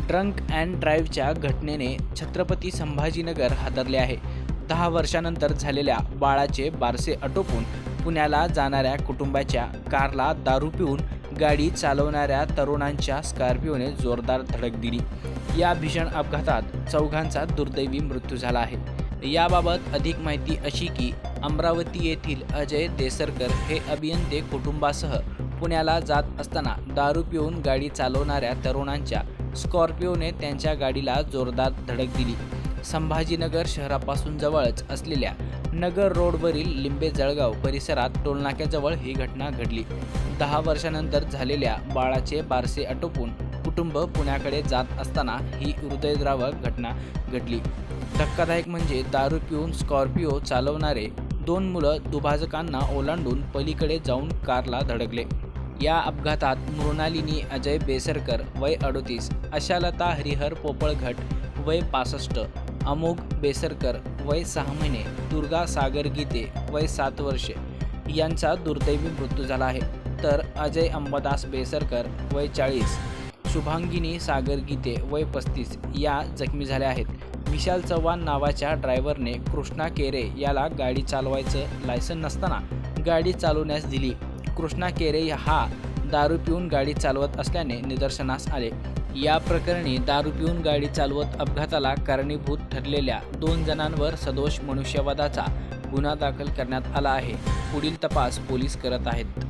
Drunk and ड्राईव्हच्या घटनेने छत्रपती संभाजीनगर हादरले आहे. 10 वर्षानंतर झालेल्या बाळाचे बारसे आटोपून पुण्याला जाणाऱ्या कुटुंबाच्या कारला दारू पिऊन गाडी चालवणाऱ्या तरुणांच्या स्कॉर्पिओने जोरदार धडक दिली. या भीषण अपघातात चौघांचा दुर्दैवी मृत्यू झाला आहे. याबाबत अधिक माहिती अशी की अमरावती येथील अजय देसरकर हे अभियंते कुटुंबासह पुण्याला जात असताना दारू पिऊन गाडी चालवणाऱ्या तरुणांच्या स्कॉर्पिओने त्यांच्या गाडीला जोरदार धडक दिली. संभाजीनगर शहरापासून जवळच असलेल्या नगर रोडवरील लिंबे जळगाव परिसरात टोलनाक्याजवळ ही घटना घडली. 10 वर्षानंतर झालेल्या बाळाचे बारसे आटोपून कुटुंब पुण्याकडे जात असताना ही हृदयद्रावक घटना घडली. धक्कादायक म्हणजे दारू पिऊन स्कॉर्पिओ चालवणारे 2 मुलं दुभाजकांना ओलांडून पलीकडे जाऊन कारला धडकले. या अपघातात मृणालिनी अजय बेसरकर वय 38, आशालता हरिहर पोपळघट वय 65, अमोघ बेसरकर वय 6 महिने, दुर्गा सागर गीते वय 7 वर्षे यांचा दुर्दैवी मृत्यू झाला आहे. तर अजय अंबादास बेसरकर वय 40, शुभांगिनी सागर गीते वय 35 या जखमी झाल्या आहेत. विशाल चव्हाण नावाच्या ड्रायव्हरने कृष्णा केरे याला गाडी चालवायचं लायसन नसताना गाडी चालवण्यास दिली. कृष्णा केरे हा दारू पिऊन गाडी चालवत असल्याने निदर्शनास आले. या प्रकरणी दारू पिऊन गाडी चालवत अपघाताला कारणीभूत ठरलेल्या 2 जणांवर सदोष मनुष्यवधाचा गुन्हा दाखल करण्यात आला आहे. पुढील तपास पोलीस करत आहेत.